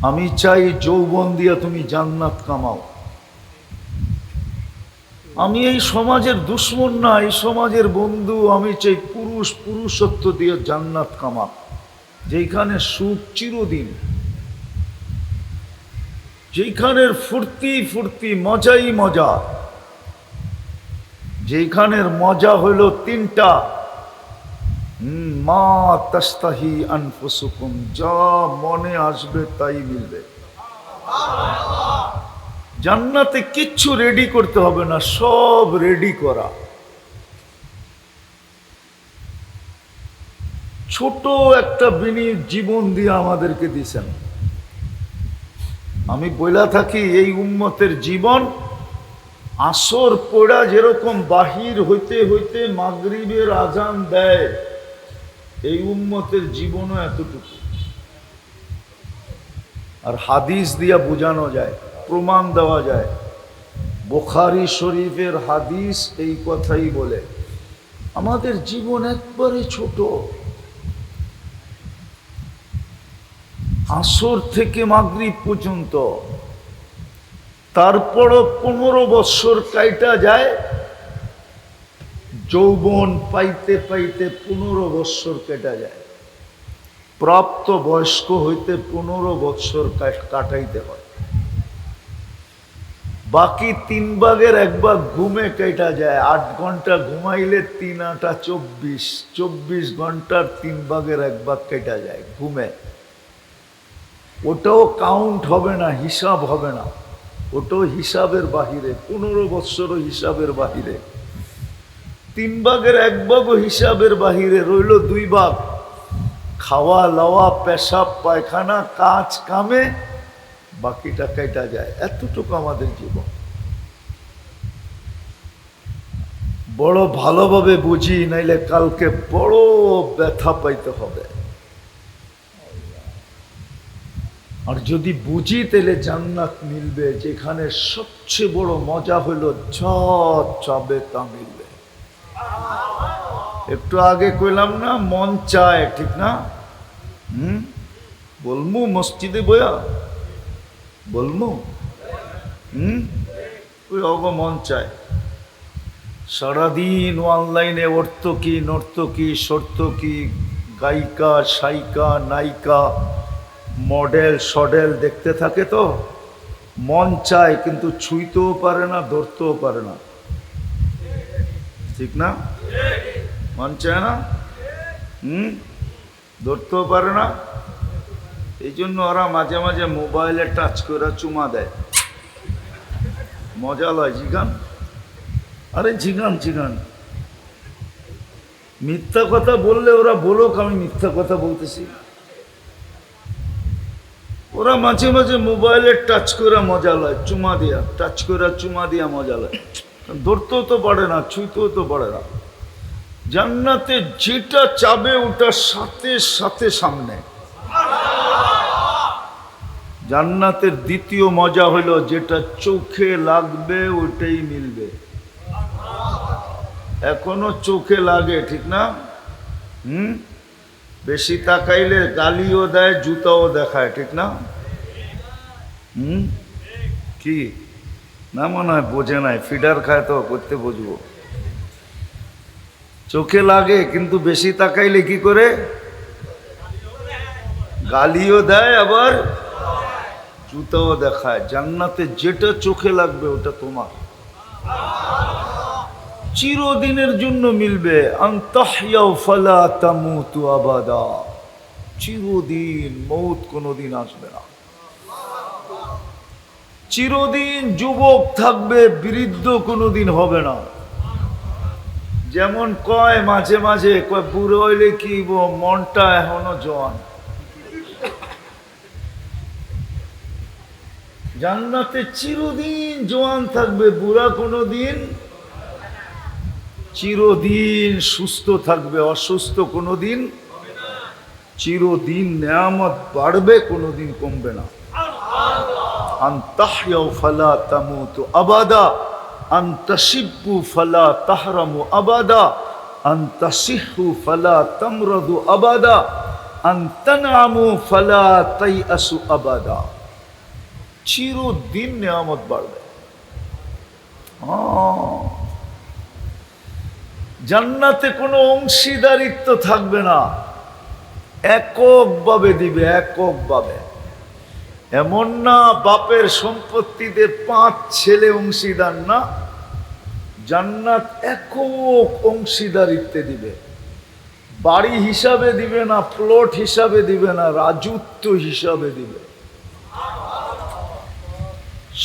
আমি চাই যৌবন দিয়া তুমি জান্নাত কামাও। আমি এই সমাজের দুশ্মন না, এই সমাজের বন্ধু। আমি চাই পুরুষত্ব দিয়ে জান্নাত কামা, যেখানে সুখ চিরদিন, যেখানের ফুর্তি মজাই মজা, যেখানের মজা হইল তিনটা, মা তাস্তাহি আনফুসুকুম, যা মনে আসবে তাই মিলবে। জান্নাতে কিচ্ছু রেডি করতে হবে না, সব রেডি করা। ছোট একটা জীবন দিয়ে আমাদেরকে দিছেন। আমি বইলা থাকি এই উম্মতের জীবন আসর পড়া যেরকম বাহির হইতে হইতে মাগরিবের আজান দেয়, এই উম্মতের জীবনও এতটুকু। আর হাদিস দিয়া বোঝানো যায়, প্রমাণ দেওয়া যায়। বুখারী শরীফের হাদিস এই কথাই বলে, আমাদের জীবন একবারে ছোট। আসর থেকে মাগরিব পর্যন্ত, তারপরও 15 বৎসর কাইটা যায়। যৌবন পাইতে পাইতে 15 বৎসর কেটে যায়। প্রাপ্ত বয়স্ক হইতে 15 বৎসর কাটাইতে হয়। বাকি 3 ভাগের 1 ভাগ ঘুমে কেটে যায়। 8 ঘন্টা ঘুমাইলে 3 8 24, 24 ঘন্টার 3 ভাগের 1 ভাগ কেটে যায় ঘুমে। ওটাও কাউন্ট হবে না, হিসাব হবে না, ওটাও হিসাবের বাহিরে। 15 বৎসরও হিসাবের বাহিরে। 3 ভাগের 1 ভাগও হিসাবের বাহিরে, রইল 2 ভাগ। খাওয়া লওয়া, পেশাব পায়খানা, কাজ কামে বাকিটা কেটে যায়। এতটুকু আমাদের জীবন। বড় ভালোভাবে বুঝি, নাইলে কালকে বড় ব্যথা পাইতে হবে। আর যদি বুঝি তাহলে জান্নাত মিলবে, যেখানে সবচেয়ে বড় মজা হলো যা চাবে তা মিলবে। একটু আগে কইলাম না, মন চায়, ঠিক না? বলমু মসজিদে বয়া বলমু, ওই অগ মন চায়। সারাদিন অনলাইনে অর্থকী নর্তকী সর্তকী, গায়িকা সাইকা নায়িকা, মডেল সডেল দেখতে থাকে, তো মন চায়, কিন্তু ছুঁইতেও পারে না, ধরতেও পারে না, ঠিক না? মন চায় না, ধরতেও পারে না। এই জন্য ওরা মাঝে মাঝে মোবাইলে টাচ করে চুমা দেয়। মজা লয়, জিগান, আরে জিগান জিগান। মিথ্যা কথা বললে ওরা বলুক, আমি মিথ্যা কথা বলতেছি। ওরা মাঝে মাঝে মোবাইলে টাচ করে মজা লয়, চুমা দিয়া, টাচ করে চুমা দিয়া মজা লয়। ধরতেও তো পারে না, ছুঁইতেও তো পারে না। জান্নাতে যেটা চাবে ওটা সাথে সাথে সামনে। জান্নাতের দ্বিতীয় মজা হলো যেটা চোখে লাগবে ওটাই মিলবে। এখনো চোখে লাগে, ঠিক না? বেশি তাকাইলে গালিও দেয়, জুতাও দেখায়, ঠিক না? কি না, মনে হয় বোঝে নাই, ফিডার খায় তো, করতে বুঝবো। চোখে লাগে, কিন্তু বেশি তাকাইলে কি করে? গালিও দেয়, আবার জুতাও দেখায়। জান্নাতে যেটা চোখে লাগবে ওটা তোমার, চিরদিনের জন্য মিলবে। আনতাহইয়া ফালা তামুতু আবাদা, চিরদিন, মৌত কোনোদিন আসবে না। চিরদিন যুবক থাকবে, বৃদ্ধ কোনোদিন হবে না। যেমন কয় মাঝে মাঝে, কয় বুড়ো হইলে কি মনটা এখনো জওয়ান। জান্নাতে চিরদিন জওয়ান থাকবে, বুড়া কোনোদিন। চিরদিন সুস্থ থাকবে, অসুস্থ কোনোদিন। চিরদিন নেয়ামত বাড়বে, কোনোদিন কমবে না। আনতাহইয়া ফালা তামুতু আবাদা, আনতাশিব্বু ফালা তাহরামু আবাদা, আনতাসিহু ফালা তামরাদু আবাদা। আন তানআমু ফালা তাইআসু আবাদা, চিরদিন নিয়ামত বাড়বে। জান্নাতে কোনো অংশীদারিত্ব থাকবে না, এককভাবে দিবে, এককভাবে। এমন না বাপের সম্পত্তিতে 5 ছেলে অংশীদার, না, জান্নাত একক অংশীদারিত্বে দিবে। বাড়ি হিসাবে দিবে না, প্লট হিসাবে দিবে না, রাজত্ব হিসাবে দিবে।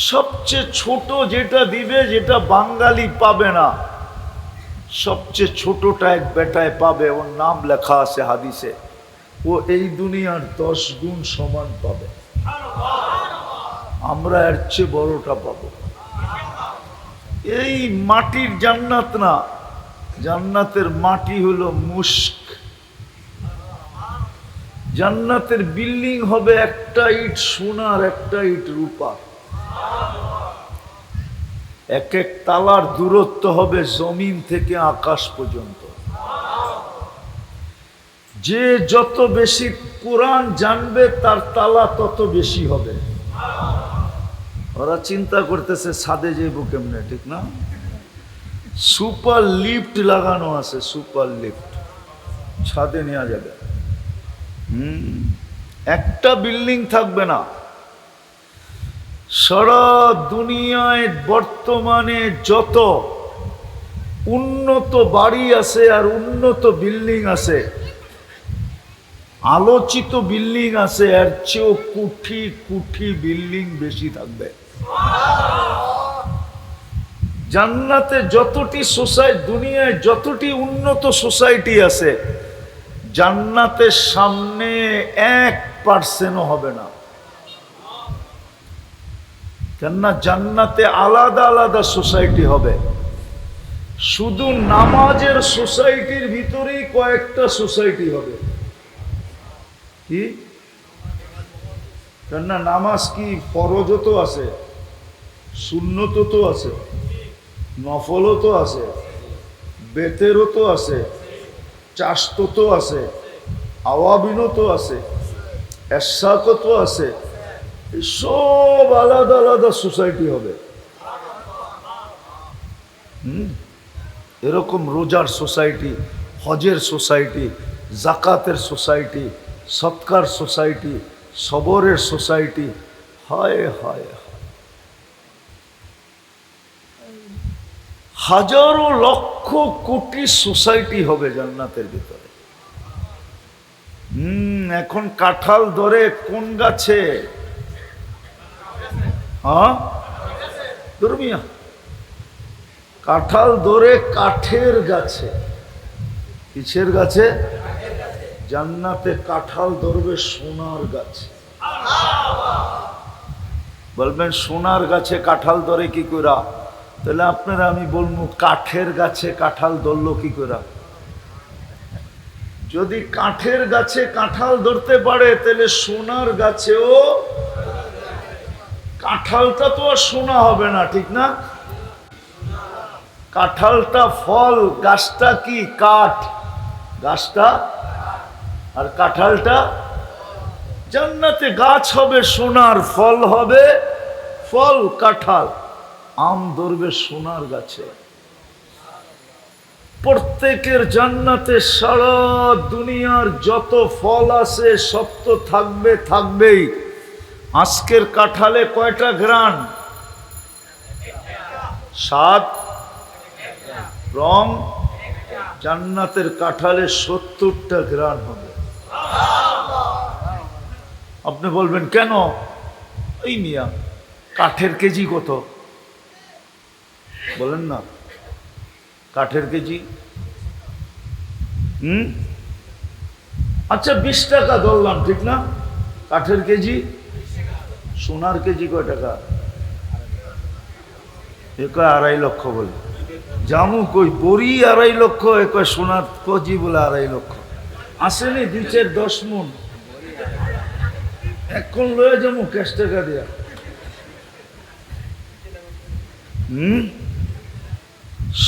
সবচেয়ে ছোট যেটা দিবে, যেটা বাঙালি পাবে না, সবচেয়ে ছোটটা এক বেটায় পাবে, ওর নাম লেখা আছে হাদিসে, ও এই দুনিয়ার 10 গুণ সমান পাবে। আমরা এর চেয়ে বড়টা পাবো। এই মাটির জান্নাত না, জান্নাতের মাটি হলো মুস্ক। জান্নাতের বিল্ডিং হবে একটা ইট সোনার, একটা ইট রূপা। এক এক তালার দূরত্ব হবে জমিন থেকে আকাশ পর্যন্ত। যে যত বেশি কোরআন জানবে তার তালা তত বেশি হবে। ওরা চিন্তা করতেছে ছাদে যাইব কেমনে, ঠিক না? সুপার লিফট লাগানো আছে, সুপার লিফট, ছাদে নেওয়া যাবে। একটা বিল্ডিং থাকবে না। সারা দুনিয়ায় বর্তমানে যত উন্নত বাড়ি আছে আর উন্নত বিল্ডিং আছে, আলোচিত বিল্ডিং আছে, এর চেয়েও কোটি কোটি বিল্ডিং বেশি থাকবে। জান্নাতে যতটি সোসাইটি, দুনিয়ায় যতটি উন্নত সোসাইটি আছে, জান্নাতের সামনে 1% হবে না। কেননা জান্নাতে আলাদা আলাদা সোসাইটি হবে। শুধু নামাজের সোসাইটির ভিতরেই কয়েকটা সোসাইটি হবে। কি? কেননা নামাজ কি ফরজও তো আছে, সুন্নতও তো আছে, নফলও তো আছে, বেতেরও তো আছে, চাষতো তো আছে, আওয়াবিনও তো আছে, এশাকও তো আছে। সব আলাদা আলাদা সোসাইটি হবে। এরকম রোজার সোসাইটি, হজের সোসাইটি, জাকাতের সোসাইটি, সৎকার সোসাইটি, সবরের সোসাইটি। হায় হায়, হাজারো লক্ষ কোটি সোসাইটি হবে জান্নাতের ভিতরে। এখন কাঁঠাল ধরে কোন গাছে? ধর্মিয়া কাঁঠাল ধরে কাঠের গাছে। কিসের গাছে? জান্নাতে কাঁঠাল ধরবে সোনার গাছে। বলবেন সোনার গাছে কাঁঠাল ধরে কি করে? তাহলে আপনারা আমি বলবো কাঠের গাছে কাঁঠাল ধরলো কি করে? যদি কাঠের গাছে কাঁঠাল ধরতে পারে তাহলে সোনার গাছেও কাঁঠালটা তো আর সোনা হবে না, ঠিক না? কাঁঠালটা ফল, গাছটা কি কাঠ, গাছটা, আর কাঁঠালটা। জান্নাতে গাছ হবে সোনার, ফল হবে ফল কাঁঠাল, আম ধরবে সোনার গাছে। প্রত্যেকের জান্নাতে সারা দুনিয়ার যত ফল আছে সব তো থাকবে, থাকবেই। আজকের কাঁঠালে কয়টা গ্রান? স্বাদ, রং। জান্নাতের কাঁঠালে 70টা গ্রান হবে। আপনি বলবেন কেন? এই মিয়া কাঠের কেজি কত বলেন না? কাঠের কেজি আচ্ছা 20 টাকা ধরলাম, ঠিক না? কাঠের কেজি। সোনার কেজি কয় টাকা? এ কয় 2.5 লক্ষ বলে। জামু কই বড়ি 2.5 লক্ষ, এ কয় সোনার কেজি বলে 2.5 লক্ষ। আসেনি 2-4-10 মন এখন লয়ে যাবো ক্যাশ টাকা দিয়া।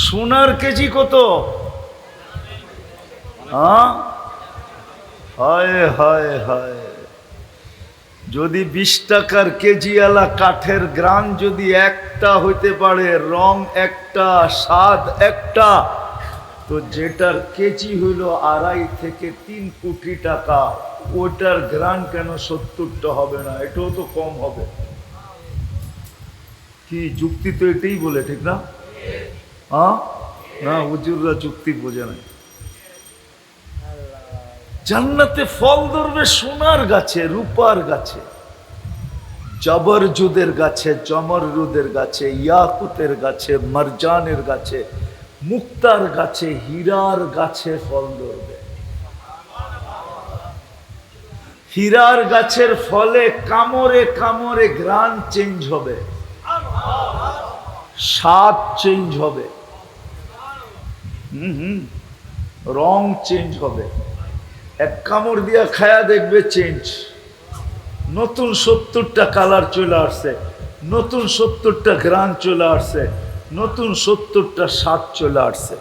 সোনার কেজি কত? হায় হায় হায়, যদি 20 টাকার কেজিওয়ালা কাঠের গ্রান যদি একটা হইতে পারে, রং একটা, স্বাদ একটা, তো যেটার কেজি হইল 2.5 থেকে 3 কোটি টাকা, ওটার গ্রান কেন 70টা হবে না? এটাও তো কম হবে। কি যুক্তি? তো এটাই বলে, ঠিক না? হ্যাঁ না, হুজুররা যুক্তি বোঝে না। জান্নাতে ফল ধরবে সোনার গাছে, রূপার গাছে, জবরজুদের গাছে, জমররুদের গাছে, ইয়াকুতের গাছে, মারজানের গাছে, মুক্তার গাছে, হীরার গাছে ফল ধরবে। হীরার গাছের ফলে কামড়ে কামড়ে ঘ্রাণ চেঞ্জ হবে, স্বাদ চেঞ্জ হবে, রং চেঞ্জ হবে। এক কামড় দিয়া খায়া দেখবে চেঞ্জ, নতুন 70টা কালার চলে আসছে, নতুন 70টা ঘ্রাণ চলে আসছে, নতুন 70টা স্বাদ চলে আসছে।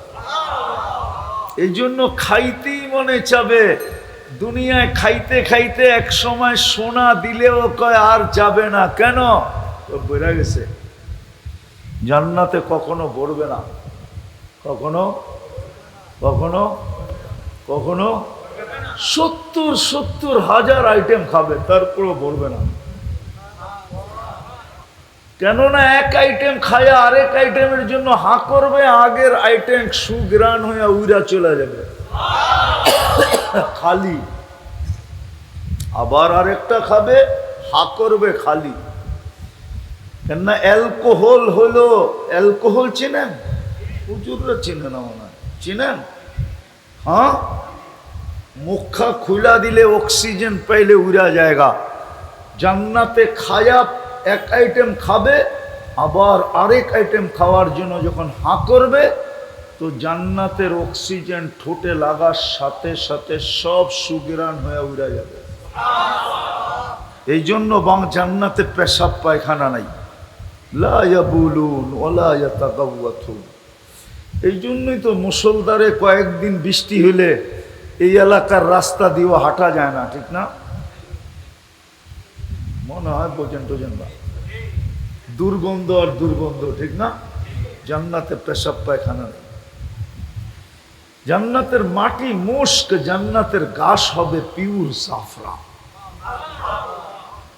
এই জন্য খাইতেই মনে চাবে। দুনিয়ায় খাইতে খাইতে এক সময় সোনা দিলেও কয় আর যাবে না। কেন? বেড়ে গেছে। জান্নাতে কখনো ভরবে না, কখনো কখনো কখনো 70,000 আইটেম খাবে, তারপরও ভরবে না। কেননা এক আইটেম খায়া আরেক আইটেমের জন্য হা করবে, আগের আইটেম সুগ্রান হয়ে উইরা চলে যাবে খালি। আবার আরেকটা খাবে, হা করবে খালি। কেননা অ্যালকোহল হলো, অ্যালকোহল চেনেন? হুজুররা চেনে না মনে হয়, চেনেন? হ্যাঁ, মুখা খুলা দিলে অক্সিজেন পাইলে উড়া জায়গা। জান্নাতে খায়া এক আইটেম খাবে, আবার আরেক আইটেম খাওয়ার জন্য যখন হাঁ করবে, তো জান্নাতের অক্সিজেন ঠোঁটে লাগার সাথে সাথে সব সুগ্রান হয়ে উড়া যাবে। এই জন্য জান্নাতে পেশাব পায়খানা নাই, লা ইয়াবুলুন ওয়ালা ইয়াতাগাওয়াতুন। এই জন্যই তো মুষলধারে কয়েকদিন বৃষ্টি হলে এই এলাকার রাস্তা দিয়েও হাঁটা যায় না, ঠিক না? মনে হয় বোঝেন টোজেন না, দুর্গন্ধ আর দুর্গন্ধ, ঠিক না? জান্নাতে পেশাব পায়খানা নেই। জান্নাতের মাটি মুস্ক, জান্নাতের ঘাস হবে পিওর জাফরান।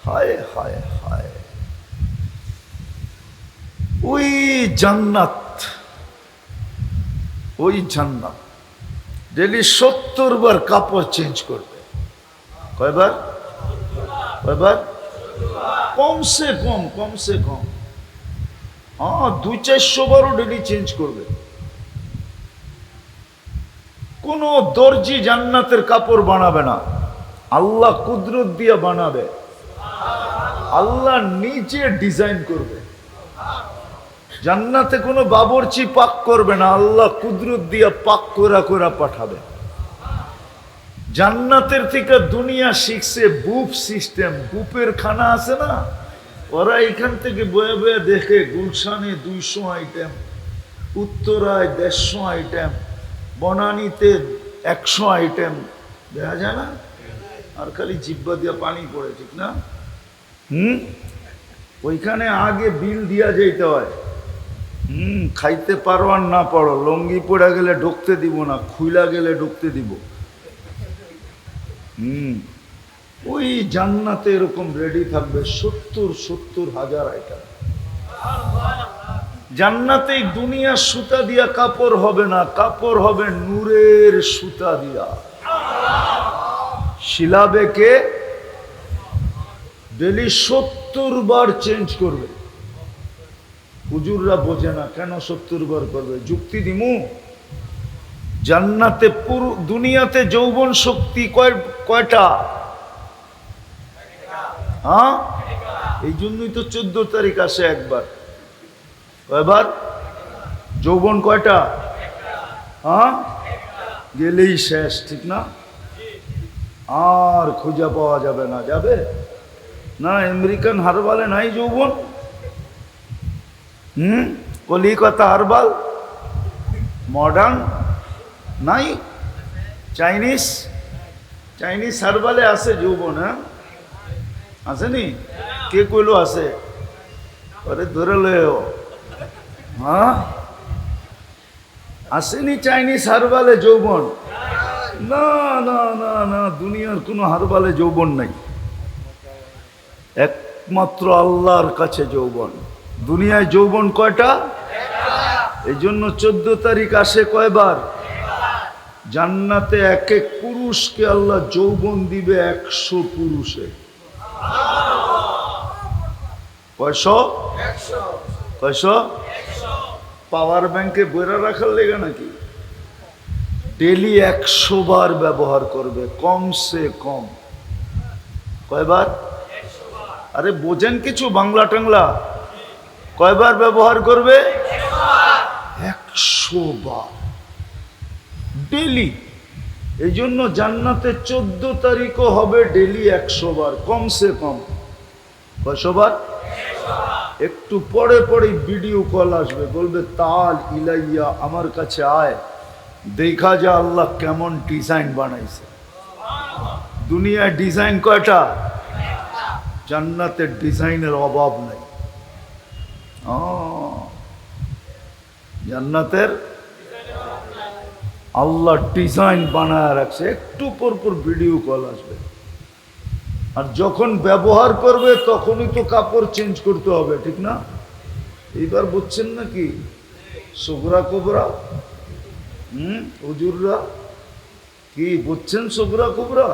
হায় হায় হায়, ওই জান্নাত, ওই জান্নাত ডেলি 70 বার কাপড় চেঞ্জ করবে। কয়বার? কয়বার? কমসে কম, কমসে কম, হ্যাঁ 200-400 বারও ডেলি চেঞ্জ করবে। কোন দর্জি জান্নাতের কাপড় বানাবে না, আল্লাহ কুদরত দিয়ে বানাবে। আল্লাহ নিজে ডিজাইন করবে। জান্নাতে কোনো বাবরচি পাক করবে না, আল্লাহ কুদরত দিয়ে পাক করা করা পাঠাবে। জান্নাতের থেকে দুনিয়া শিখছে বুফ সিস্টেম, বুফের খানা আছে না, ওরা এখান থেকে বয়ে বয়ে দেখে গুলশানে 200 আইটেম, উত্তরায় 150 আইটেম, বনানীতে 100 আইটেম, দেখা যায় না? আর খালি জিব্বা দিয়া পানি পড়ে, ঠিক না? ওইখানে আগে বিল দিয়া যেতে হয়। খাইতে পারো আর না পারো, লঙ্গি পড়া গেলে ঢুকতে দিব না, খুইলা গেলে ঢুকতে দিব। ওই জান্নাতে এরকম রেডি থাকবে 70,000 আইটেম। জান্নাতে দুনিয়া সুতা দিয়া কাপড় হবে না, কাপড় হবে নূরের সুতা দিয়া। শিলাবে কে ডেলি 70 বার চেঞ্জ করবে। হুজুররা বোঝে না কেন 70 বার করবে, যুক্তি দিমু। জান্নাতে পুরো দুনিয়াতে যৌবন শক্তি কয়টা? হ্যাঁ, এই জন্যই তো 14 তারিখ আসে একবার। কয়বার? যৌবন কয়টা? হ্যাঁ, গেলেই শেষ, ঠিক না? আর খুঁজে পাওয়া যাবে না। যাবে না? আমেরিকান হারবালে নাই যৌবন, কলিকাতা হারবাল মডার্ন নাই, চাইনিজ চাইনিজ হারবালে আছে যৌবন, হ্যাঁ আসেনি? কে কইলো আছে? আরে ধরে লয়েও, হ্যাঁ আসেনি চাইনিজ হারবালে যৌবন? না না না না, দুনিয়ার কোনো হারবালে যৌবন নাই, একমাত্র আল্লাহর কাছে যৌবন। দুনিয়ায় যৌবন কয়টা? এই জন্য 14 তারিখ আসে কয়বার? জান্নাতে এক এক পুরুষকে আল্লাহ যৌবন দিবে 100 পুরুষে। কয়শো? কয়শো? পাওয়ার ব্যাংকে বইরা রাখার লেগে নাকি? ডেলি 100 বার ব্যবহার করবে কমসে কম। কয়বার? আরে বোঝেন কিছু বাংলা টাংলা? কয়বার ব্যবহার করবে? 100 বার ডেলি। এই জন্য জান্নাতে 14 তারিখও হবে ডেলি 100 বার কমসে কম। কয়শো বার? একটু পরে পরে ভিডিও কল আসবে, বলবে তাল ইলাইয়া, আমার কাছে আয়, দেখা যা আল্লাহ কেমন ডিজাইন বানাইছে। দুনিয়ায় ডিজাইন কয়টা? জান্নাতের ডিজাইনের অভাব নাই। জান্নাতের আল্লাহ ডিজাইন বানায় রাখছে, একটু পর পর ভিডিও কল আসবে। আর যখন ব্যবহার করবে তখনই তো কাপড় চেঞ্জ করতে হবে, ঠিক না? এইবার বুঝছেন নাকি? সুগরা কোবরা, হুজুররা কি বুঝছেন? সুগরা কোবরা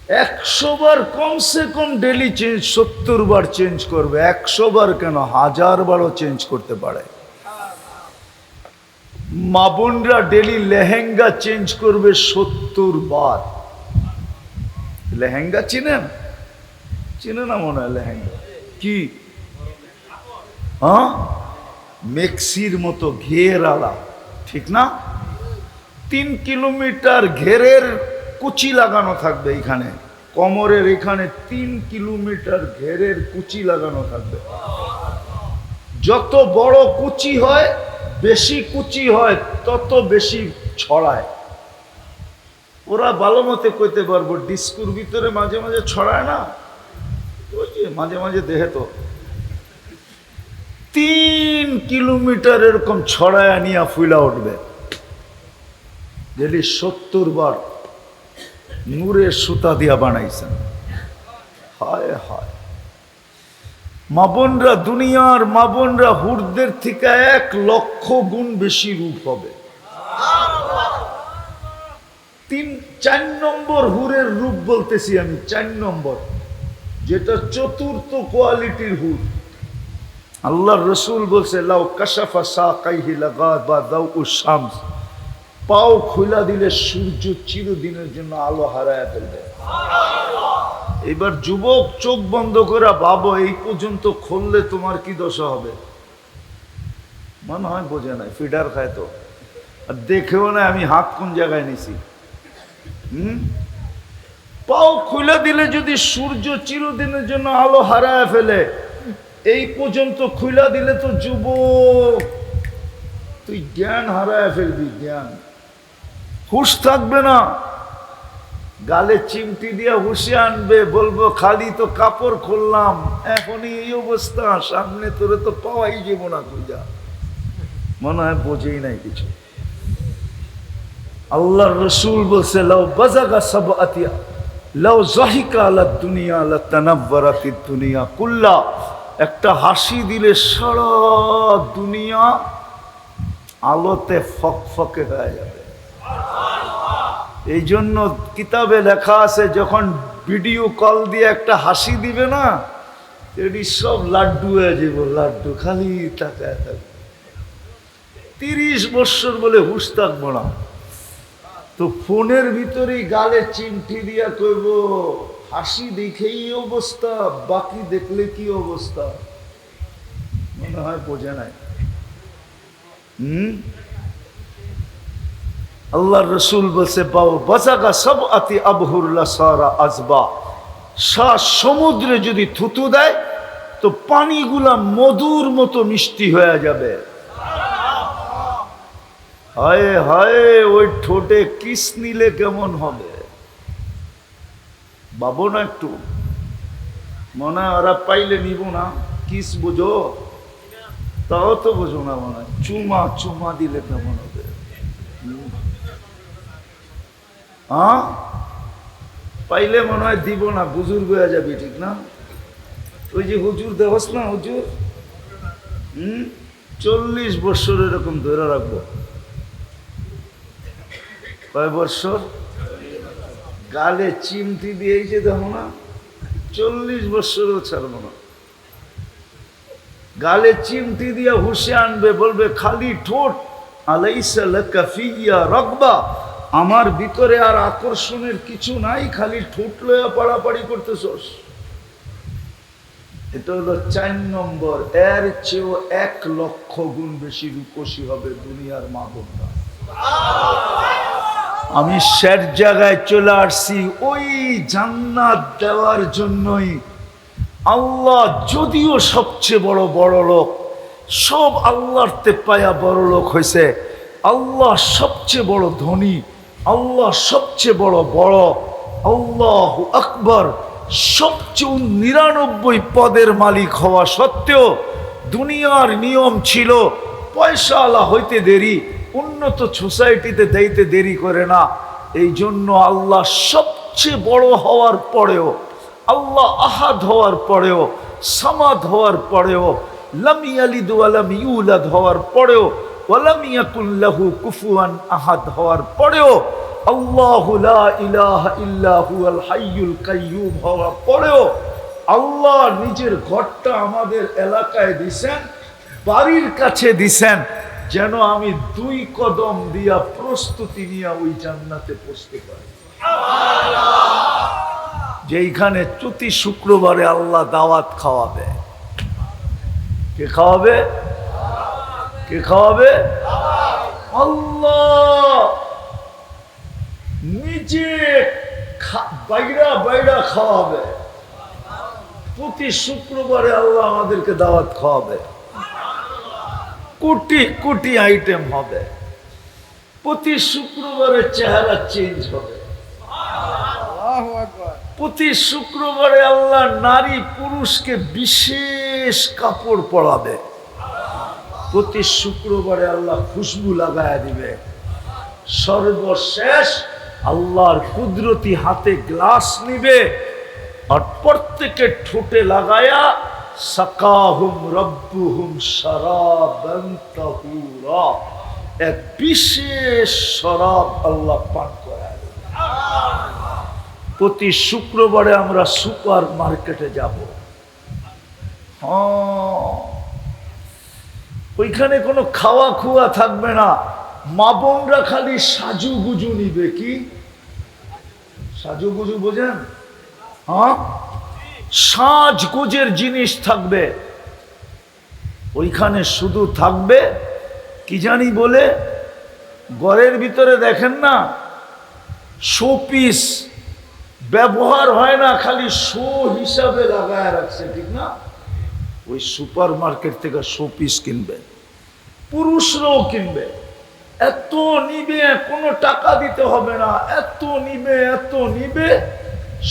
100 বার কমসে কম ডেলি চেঞ্জ, 70 বার চেঞ্জ করবে। 100 বার কেন, 1000 বারও চেঞ্জ করতে পারে। মা বোনরা ডেলি লেহেঙ্গা চেঞ্জ করবে 70 বার। লেহেঙ্গা চিনেন? চিনে না মনে হয় লেহেঙ্গা কি? হ্যাঁ, মেক্সির মতো ঘের আলা, ঠিক না? 3 কিলোমিটার ঘেরের কুচি লাগানো থাকবে এখানে, কোমরের এখানে 3 কিলোমিটার ঘেরের কুচি লাগানো থাকবে। যত বড় কুচি হয়, বেশি কুচি হয়, তত বেশি ছড়ায়। ওরা ভালো মতে কইতে পারবো, ডিস্কুর ভিতরে মাঝে মাঝে ছড়ায় না, ওই যে মাঝে মাঝে দেখে তো 3 কিলোমিটার এরকম ছড়ায় নিয়ে ফুলা উঠবে ডেলি 70 বার। নূরের সুতা দিয়া বানাইছেন। হায় হায়, মা বোনরা, দুনিয়ার মা বোনরা হুরদের থেকে 1 লক্ষ গুণ বেশি রূপ হবে। 4 নম্বর হুরের রূপ বলতেছি আমি, 4 নম্বর, যেটা চতুর্থ কোয়ালিটির হুর। আল্লাহর রসুল বলছে, লাউ কাশাফা সাকাইহি লাগাবা দাউউশ শামস, পাও খুলা দিলে সূর্য চিরদিনের জন্য আলো হারায় ফেলবে। এবার যুবক, চোখ বন্ধ করে ভাবো, এই পর্যন্ত খুললে তোমার কি দশা হবে? মনে হয় বোঝে নাই, ফিডার খায় তো, আর দেখেও না আমি হাত কোন জায়গায় নিছি। পাও খুলে দিলে যদি সূর্য চিরদিনের জন্য আলো হারায় ফেলে, এই পর্যন্ত খুলে দিলে তো যুবক তুই জ্ঞান হারায় ফেলবি, জ্ঞান, হুঁশ থাকবে না। গালে চিমটি দিয়ে হুঁশে আনবে, বলবো খালি তো কাপড় খুললাম, এখনই এই অবস্থা, সামনে তোরে তো পাওয়াই যাব না, খুঁজা। মনে হয় বোঝেই নাই কিছু। আল্লাহর রসুল বলছে, লাউ বাজাগা সাবআতিয়া লাউ যাহিকা আলা দুনিয়া লাতানাব্বারাতিদ দুনিয়া কুল্লা, একটা হাসি দিলে সারা দুনিয়া আলোতে ফকফকে হয়ে যাবে। এই জন্য কিতাবে লেখা আছে, যখন ভিডিও কল দিয়ে একটা হাসি দিবে না, এটি সব লাড্ডু হয়ে যাব, লাড্ডু, খালি তাকায় থাকবে। 30 বছর বলে হুঁশ থাকবো না, তো ফোনের ভিতরেই গালে চিমটি দিয়া কইব, হাসি দেখেই অবস্থা, বাকি দেখলে কি অবস্থা? মনে হয় বোঝে নাই। আল্লাহর রসুল বলছে, বাও বাজাগা সব আতি আবহুল্লা সারা আজবা, সমুদ্রে যদি থুতু দেয় তো পানিগুলা মধুর মতো মিষ্টি হয়ে যাবে। হায় হায়, ওই ঠোঁটে কিস নিলে কেমন হবে? ভাবো না একটু, মনে হয় ওরা পাইলে নিব না। কিস বুঝো? তাও তো বোঝো না মনে হয়। চুমা চুমা দিলে কেমন হবে? হ্যাঁ, পাইলে মনে হয় দিব না, বুজুর্গ হয়ে যাবি, ঠিক না? ওই যে হুজুর দেহস না, হুজুর 40 বছর এরকম ধরে রাখবো। কয় বছর? গালে চিমটি দিয়েছে, দেখো না, 40 বছরও ছাড়বো না। গালে চিমটি দিয়ে হুশে আনবে, বলবে খালি ঠোঁট, আলাইসা লাকা ফিয়া রাগবা, আমার ভিতরে আর আকর্ষণের কিছু নাই, খালি ঠোঁট লয়া পাড়াপাড়ি করতেছস। এটা হলো 4 নম্বর। এর চেয়েও 1 লক্ষ গুণ বেশি রূপসী হবে দুনিয়ার মা বোনরা। আমি শের জায়গায় চলে আসছি ওই জান্নাত দেওয়ার জন্যই। আল্লাহ যদিও সবচেয়ে বড় লোক, সব আল্লাহর তে পায়া বড় লোক হয়েছে, আল্লাহ সবচেয়ে বড় ধনী, আল্লাহ সবচেয়ে বড়, আল্লাহু আকবার, সবচেয়ে 99 পদের মালিক হওয়া সত্ত্বেও দুনিয়ার নিয়ম ছিল পয়সাওয়ালা হইতে দেরি, উন্নত সোসাইটিতে দেইতে দেরি করে না। এই জন্য আল্লাহ সবচেয়ে বড় হওয়ার পরেও, আল্লাহ আহাদ হওয়ার পরেও, সামাদ হওয়ার পরেও, লাম ইয়ালিদ ওয়া লাম ইউলাদ হওয়ার পরেও, ওয়া লাম ইয়াকুল লাহু কুফুয়ান আহাদ হওয়ার পরেও, আল্লাহু লা ইলাহা ইল্লা হুয়াল হাইয়ুল কাইয়্যুম হওয়ার পরেও আল্লাহ নিজের ঘরটা আমাদের এলাকায় দিছেন, বাড়ির কাছে দিছেন, যেন আমি 2 কদম দিয়া প্রস্তুতি নিয়ে ওই জান্নাতে পৌঁছতে পারি। যেইখানে প্রতি শুক্রবারে আল্লাহ দাওয়াত খাওয়াবে। কে খাওয়াবে? কে খাওয়াবে? আল্লাহ নিজে বাইরা বাইরা খাওয়াবে। প্রতি শুক্রবারে আল্লাহ আমাদেরকে দাওয়াত খাওয়াবে। কোটি কোটি আইটেম হবে। প্রতি শুক্রবারে চেহারা চেঞ্জ হবে। প্রতি শুক্রবারে আল্লাহ নারী পুরুষকে বিশেষ কাপড় পরাবে। প্রতি শুক্রবারে আল্লাহ খুশবু লাগায়া দিবে। সর্বশেষ আল্লাহর কুদরতি হাতে গ্লাস নিবে আর প্রত্যেকের ঠোঁটে লাগায়া সাকাহুম রব্বুহুম শারাবান তাহুরা, এক বিশেষ শরাব আল্লাহ পান করায়। প্রতি শুক্রবারে আমরা সুপার মার্কেটে যাব। ওইখানে কোনো খাওয়া খুয়া থাকবে না, মা বোনরা খালি সাজুগুজু নিবে। কি সাজুগুজু বোঝেন? হ্যাঁ, সাজগোজের জিনিস থাকবে ওইখানে। শুধু থাকবে কি জানি বলে, ঘরের ভিতরে দেখেন না শোপিস, ব্যবহার হয় না, খালি শো হিসাবে লাগায় রাখছে, ঠিক না? ওই সুপার মার্কেট থেকে শোপিস কিনবে, পুরুষরাও কিনবে। এত নিবে, কোনো টাকা দিতে হবে না, এত নিবে, এত নিবে।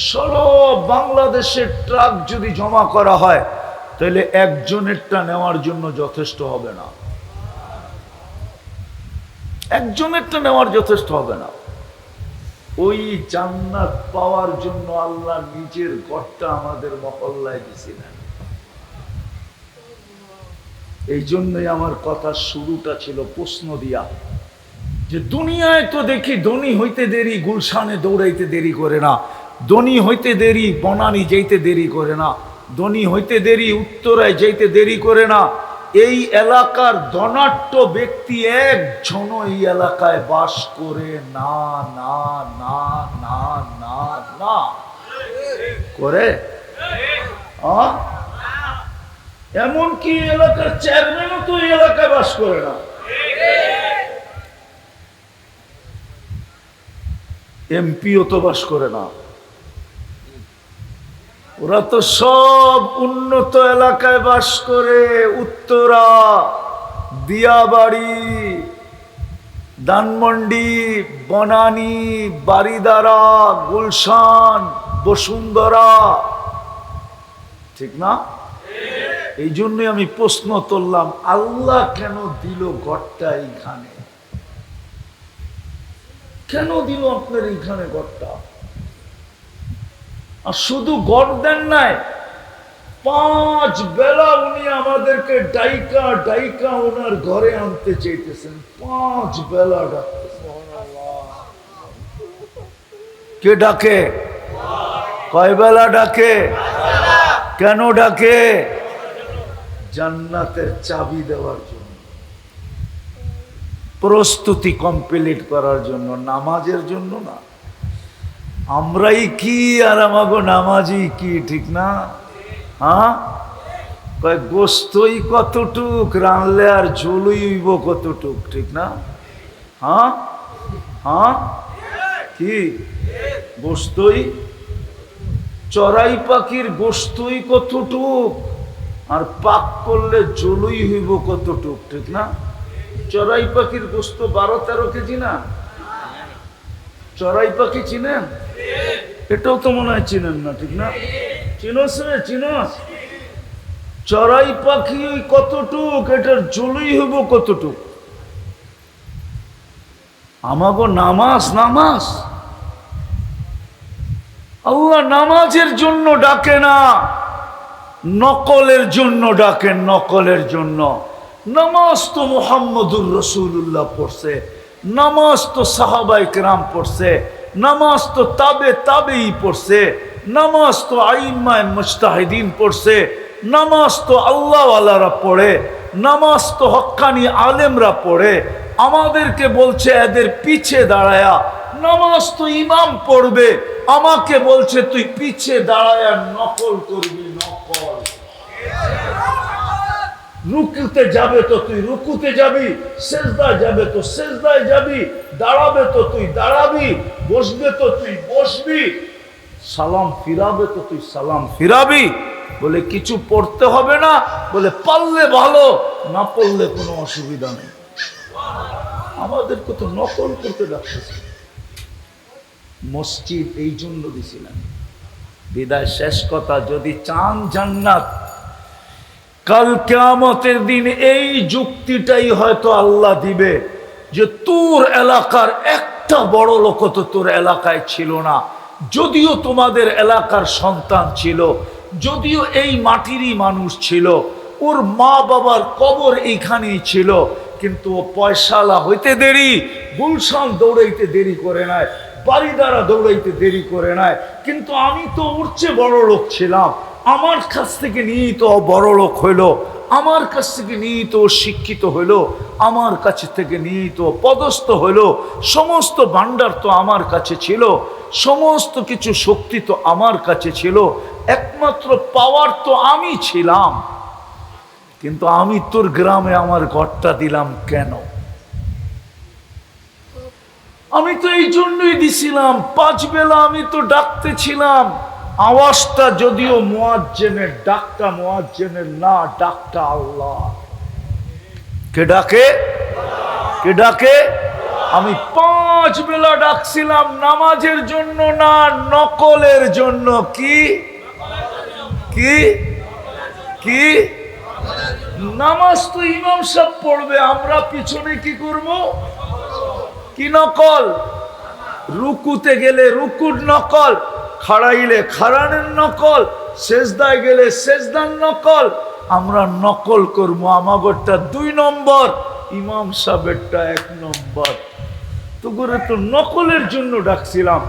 সারা বাংলাদেশের ট্রাক যদি জমা করা হয় তাহলে একজনেরটা নেওয়ার জন্য যথেষ্ট হবে না। একজনেরটা নেওয়ার যথেষ্ট হবে না। ওই জান্নাত পাওয়ার জন্য আল্লাহ নিজের ঘরটা আমাদের মহল্লায় দিয়েছিলেন। এই জন্যই আমার কথার শুরুটা ছিল প্রশ্ন দিয়া, যে দুনিয়ায় তো দেখি ধনী হইতে দেরি গুলশানে দৌড়াইতে দেরি করে না, ধনী হইতে দেরি বনানী যাইতে দেরি করে না, ধনী হইতে দেরি উত্তরায় যাইতে দেরি করে না। এই এলাকার ধনাঢ্য ব্যক্তি একজন এই এলাকায় বাস করে না, না না না না না করে। এমনকি এলাকার চেয়ারম্যানও তো এই এলাকায় বাস করে না। এমপিও তো বাস করে না। ওরা তো সব উন্নত এলাকায় বাস করে, উত্তরা, দিয়াবাড়ি, ধানমন্ডি, বনানী, বারিদারা, গুলশান, বসুন্ধরা, ঠিক না? এই জন্যই আমি প্রশ্ন তুললাম, আল্লাহ কেন দিল ঘরটা এইখানে? কেন দিল আপনার এইখানে ঘরটা? আর শুধু ঘর দেন নাই, 5 বেলা উনি আমাদেরকে ডাইকা ডাইকা ওনার ঘরে আনতে চাইতেছেন। 5 বেলা ডাকতেছেন। কে ডাকে? কয় বেলা ডাকে? কেন ডাকে? জান্নাতের চাবি দেওয়ার জন্য, প্রস্তুতি কমপ্লিট করার জন্য, নামাজের জন্য না। আমরাই কি আর আমাগো নামাজি কি, ঠিক না? হ্যাঁ, কয় গোস্তই কতটুক রানলে আর ঝোলই হইব কতটুক, ঠিক না? হ্যাঁ হ্যাঁ, কি গোস্তই, চড়াই পাখির গোস্তই কতটুক আর পাক করলে ঝোলই হইব কতটুক, ঠিক না? চড়াই পাখির গোস্ত 12-13 কেজি না? চড়াই পাখি চিনেন? এটাও তো মনে হয় চিনেন না, ঠিক না? চিনস রে, চিনস? চড়াই পাখি ওই কতটুক, এটার ঝোলই হইব কতটুক। আমাগো নামাজ, নামাজ আল্লাহ নামাজের জন্য ডাকে না, নকলের জন্য ডাকেন, নকলের জন্য। নামাজ তো মুহাম্মদুর রাসূলুল্লাহ পড়ছে, নামাজ তো সাহাবায়ে কেরাম পড়ছে, নামাজ তো তাবেই পড়ছে, নামাজ তো আইম্মায়ে মুজতাহিদিন পড়ছে, নামাজ তো আল্লাহওয়ালারা পড়ে, নামাজ তো হক্কানি আলেমরা পড়ে। আমাদেরকে বলছে এদের পিছে দাঁড়ায়া নামাজ তো ইমাম পড়বে, আমাকে বলছে তুই পিছে দাঁড়ায়া নকল করবি, নকল। রুকুতে যাবে তো তুই রুকুতে যাবি, সেজদায় যাবে তো সেজদায় যাবি, দাঁড়াবে তো তুই দাঁড়াবি, বসবে তো তুই বসবি, সালাম ফিরাবে তো তুই সালাম ফিরাবি। বলে কিছু পড়তে হবে না, বলে পারলে ভালো, না পড়লে কোনো অসুবিধা নেই। আমাদেরকে তো নকল করতে ডাকতেছে। মসজিদ এই জন্য দিছিলেন। বিদায় শেষ কথা, যদি চান জান্নাত, কাল কিয়ামতের দিন এই যুক্তিটাই হয়তো আল্লাহ দিবে যে তোর এলাকার একটা বড় লোক তো তোর এলাকায় ছিল না, যদিও তোমাদের এলাকার সন্তান ছিল, যদিও এই মাটিরই মানুষ ছিল, ওর মা বাবার কবর এইখানেই ছিল, কিন্তু ও পয়সালা হইতে দেরি, গুলশান দৌড়াইতে দেরি করে নাই, বাড়িদারা দৌড়াইতে দেরি করে নাই, কিন্তু আমি তো ওর চেয়ে বড় লোক ছিলাম, আমার কাছ থেকে নিয়েই তো বড় লোক হইলো, আমার কাছ থেকে নিয়েই তো শিক্ষিত হইলো, আমার কাছে থেকে নিয়েই তো পদস্থ হইলো, সমস্ত ভান্ডার তো আমার কাছে ছিল, সমস্ত কিছু শক্তি তো আমার কাছে ছিল, একমাত্র পাওয়ার তো আমি ছিলাম, কিন্তু আমি তোর গ্রামে আমার ঘরটা দিলাম কেন? আমি তো এই জন্যই দিছিলাম, 5 বেলা আমি তো ডাকতেছিলাম। আওয়াজটা যদিও মুয়াজ্জিনের, ডাকটা মুয়াজ্জিনের না, ডাকটা আল্লাহ। কে ডাকে? কে ডাকে? আমি 5 বেলা ডাকছিলাম নামাজের জন্য না, নকলের জন্য। কি কি কি? নামাজ তো ইমাম সাহেব পড়বে, আমরা পিছনে কি করব? কি নকল? রুকুতে গেলে রুকুর নকল, খাড়াইলে খাড়ানের নকল, সেজদায় গেলে সেজদার নকল। আমরা নকল করবো, আমাগরটা 2 নম্বর, ইমাম সাহেবেরটা 1 নম্বর। তো করে তো নকলের জন্য ডাকছিলাম,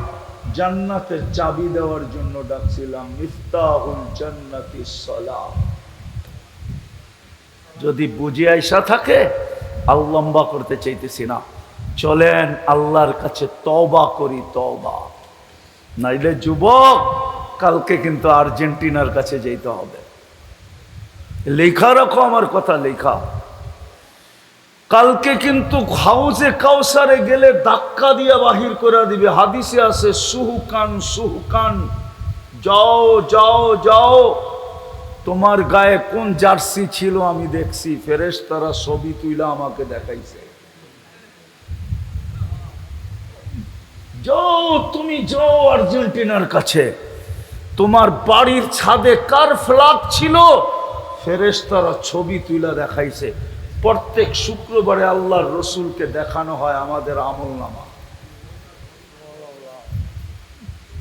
জান্নাতের চাবি দেওয়ার জন্য ডাকছিলাম। মিফতাহুল জান্নাতিস সালাহ। যদি বুঝে আইসা থাকে, আর লম্বা করতে চাইতেছি না, চলেন আল্লাহর কাছে তওবা করি, তওবা। নাইলে যুবক, কালকে কিন্তু আর্জেন্টিনার কাছে যেতে হবে। লেখা রাখো, আমার কথা লেখা। কালকে কিন্তু হাউজে কাউসারে গেলে ধাক্কা দিয়া বাহির করে দিবে। হাদিসে আছে সুহুকান সুহুকান, যাও যাও যাও। তোমার গায়ে কোন জার্সি ছিল আমি দেখছি, ফেরেশতারা ছবি তুইলা আমাকে দেখাইছে। যাও, তুমি যাও আর্জেন্টিনার কাছে। তোমার বাড়ির ছাদে কার ফ্ল্যাগ ছিল, ফেরেশতারা ছবি তুলে দেখাইছে। প্রত্যেক শুক্রবারে আল্লাহর রসুলকে দেখানো হয় আমাদের আমলনামা।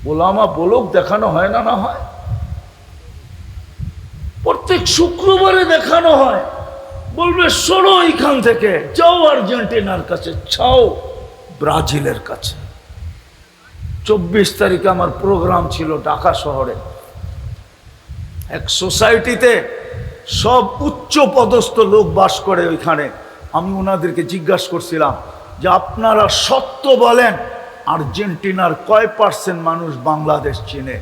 ওলামা বলক দেখানো হয় না, না হয়? প্রত্যেক শুক্রবারে দেখানো হয়। বলবে সরো এখান থেকে, যাও আর্জেন্টিনার কাছে, যাও ব্রাজিলের কাছে। 24 তারিখে আমার প্রোগ্রাম ছিল ঢাকা শহরে, এক সোসাইটিতে সব উচ্চ পদস্থ লোক বাস করে ওইখানে। আমি ওনাদেরকে জিজ্ঞাসা করছিলাম যে আপনারা সত্য বলেন, আর্জেন্টিনার কয় % মানুষ বাংলাদেশ চিনে?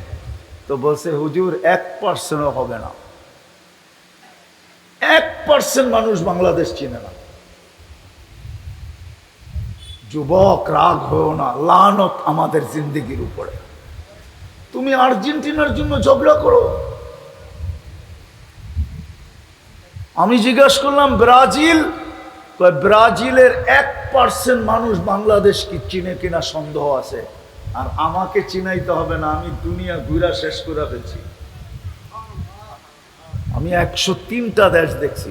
তো বলছে হুজুর 1%ও হবে না, 1% মানুষ বাংলাদেশ চিনে না। যুবক রাগ হও না, লানত আমাদের জিন্দেগির উপরে। তুমি আর্জেন্টিনার জন্য ঝগড়া করো। আমি জিজ্ঞাসা করলাম ব্রাজিল, ব্রাজিলের 1% মানুষ বাংলাদেশ কি চিনে কিনা সন্দেহ আছে। আর আমাকে চিনাইতে হবে না, আমি দুনিয়া ঘুরা শেষ করে ফেলছি। আমি 103টা দেশ দেখছি,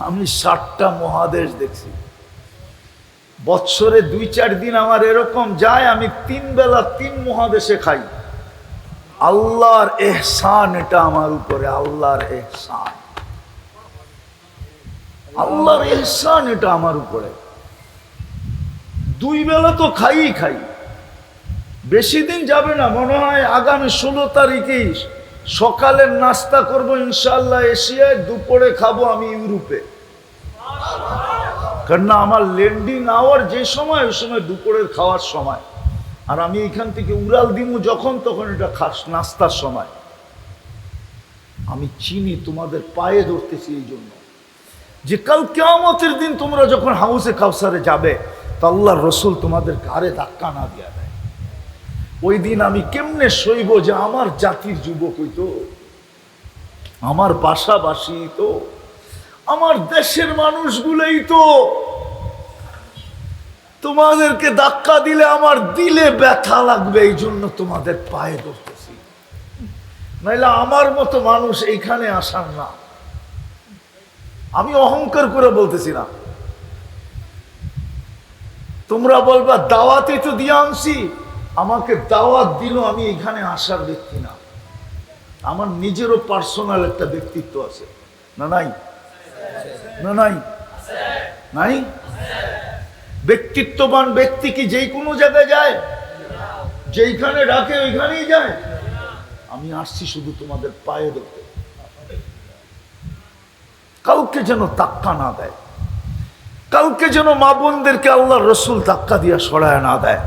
আমি 60টা মহাদেশ দেখছি। বৎসরে 2-4 দিন আমার এরকম যায়, আমি 3 বেলা 3 মহাদেশে খাই। আল্লাহর এহসান এটা আমার উপরে, আল্লাহর এহসান, আল্লাহর এহসান এটা আমার উপরে। 2 বেলা তো খাই। বেশি দিন যাবে না, মনে হয় আগামী 16 তারিখেই সকালের নাস্তা করব ইনশাআল্লাহ এশিয়ায়, দুপুরে খাবো আমি ইউরোপে। কারণ আমার ল্যান্ডিং আওয়ার যে সময়, ওই সময় দুপুরের খাওয়ার সময়। আর আমি এখান থেকে উড়াল দিমু যখন, তখন এটা খাস নাস্তার সময়। আমি চিনি, তোমাদের পায়ে ধরতেছি এই জন্য যে কাল কিয়ামতের দিন তোমরা যখন হাউসে কাউসারে যাবে, তা আল্লাহর রসুল তোমাদের ঘাড়ে ধাক্কা না দিয়া দেয়। ওই দিন আমি কেমনে সইব যে আমার জাতির যুবক হইতো, আমার বাসাবাসী তো, আমার দেশের মানুষগুলোই তো তোমাদেরকে ধাক্কা দিলে আমার দিলে ব্যথা লাগবে। এই জন্য তোমাদের পায়ে ধরতেছি, নাইলে আমার মতো মানুষ এইখানে আসার না। আমি অহংকার করে বলতেছি না। তোমরা বলবা দাওয়াতই তো দিয়ে আনছি, আমাকে দাওয়াত দিল, আমি এখানে আসার ব্যক্তি না। আমার নিজেরও পার্সোনাল একটা ব্যক্তিত্ব আছে না? নাই? না নাই? নাই? ব্যক্তিত্ববান ব্যক্তি কি যেই কোনো জায়গায় যায়? যেইখানে ডাকে ওইখানেই যায়? আমি আসছি শুধু তোমাদের পায়ে ধরতে, কাউকে যেন ধাক্কা না দেয়, কাউকে যেন মা বোনদেরকে আল্লাহর রসুল ধাক্কা দিয়া সরায় না দেয়।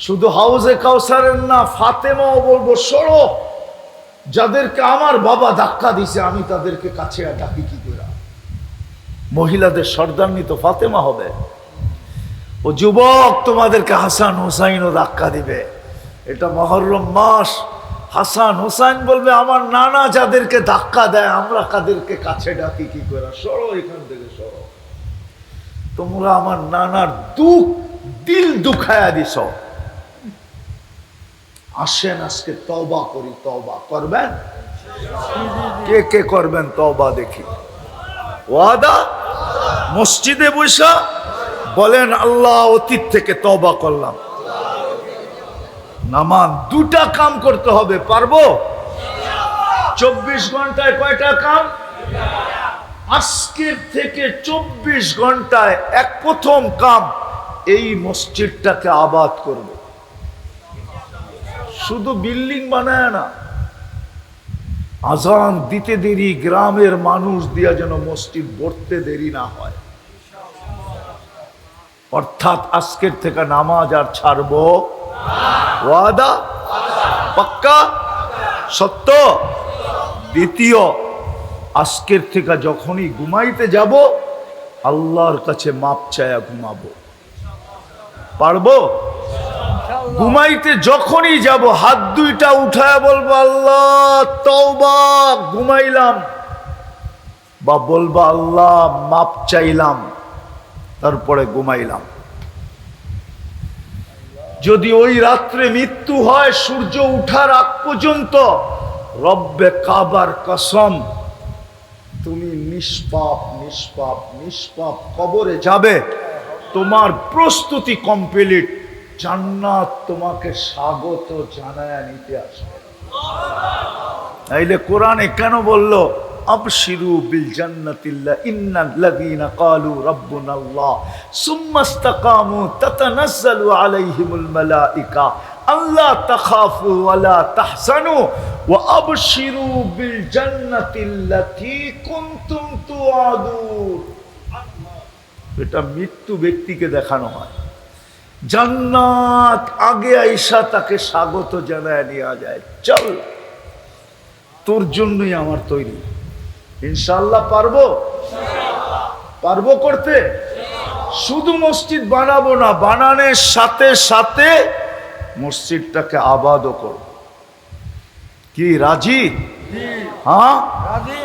শুধু হাউজে কাউসারের না, ফাতেমাও বলবো সরো। যাদেরকে আমার বাবা ধাক্কা দিছে, আমি তাদেরকে কাছে ডাকি কি করে? মহিলাদের সর্দারনি তো ফাতেমা হবে। ও যুবক, তোমাদেরকে হাসান হুসাইনও ধাক্কা দিবে। এটা মহররম মাস। হাসান হুসাইন বলবে আমার নানা যাদেরকে ধাক্কা দেয়, আমরা কাদেরকে কাছে ডাকি কি করে? সরো এখান থেকে, সরো। তোমরা আমার নানার দুঃখ দিল দুখায়া দিছ। আসেন আজকে তওবা করি। তওবা করবেন? কে কে করবেন তওবা দেখি? ওয়াদা? মসজিদে বসা বলেন আল্লাহ অতীত থেকে তওবা করলাম। নামান 2টা কাম করতে হবে, পারবো? 24 ঘন্টায় কয়টা কাম? আজকের থেকে 24 ঘন্টায় প্রথম কাম, এই মসজিদটাকে আবাদ করব। শুধু বিল্ডিং বানায় না, আজান দিতে দেরি গ্রামের মানুষ দিয়া যেন মসজিদ ভরতে দেরি না হয়। অর্থাৎ আজকের থেকে নামাজ আর ছাড়বো। ওয়াদা? পাক্কা? সত্য? দ্বিতীয়, আজকের থেকে যখনই ঘুমাইতে যাব, আল্লাহর কাছে মাপ চায়া ঘুমাবো। পারবো? ঘুমাইতে যখনই যাব, হাত 2টা উঠায়া বলবো আল্লাহ তওবা, ঘুমাইলাম। বা বলবো আল্লাহ মাপ চাইলাম, তারপরে ঘুমাইলাম। যদি ওই রাত্রে মৃত্যু হয় সূর্য উঠার আগ পর্যন্ত, রব্বে কাবার কসম, তুমি নিষ্পাপ নিষ্পাপ নিষ্পাপ কবরে যাবে, তোমার প্রস্তুতি কমপ্লিট, জান্নাত তোমাকে স্বাগত জানায় নিতে আসবে। তাইলে কোরআনে কেন বললো আবশিরু বিল জান্নাতিল্লাহ ইন্নাল্লাযীনা ক্বালু রাব্বুনাল্লাহ সুম্মা ইসতাকামু তাতানাজ্জালু আলাইহিমুল মালায়েকা আল্লা তাখাফু ওয়া লা তাহজানু ওয়া আবশিরু বিল জান্নাতিল্লাতী কুনতুম তুআদুন। এটা মৃত্যু ব্যক্তিকে দেখানো হয়, জান্নাত আগে আইসা তাকে স্বাগত জানায় নেওয়া যায়, চল তোর জন্যই আমার তৈরি, ইনশাআল্লাহ পারবো, পারবো করতে। শুধু মসজিদ বানাবো না, বানানোর সাথে সাথে মসজিদটাকে আবাদও করব। কি রাজি? হ্যাঁ রাজি।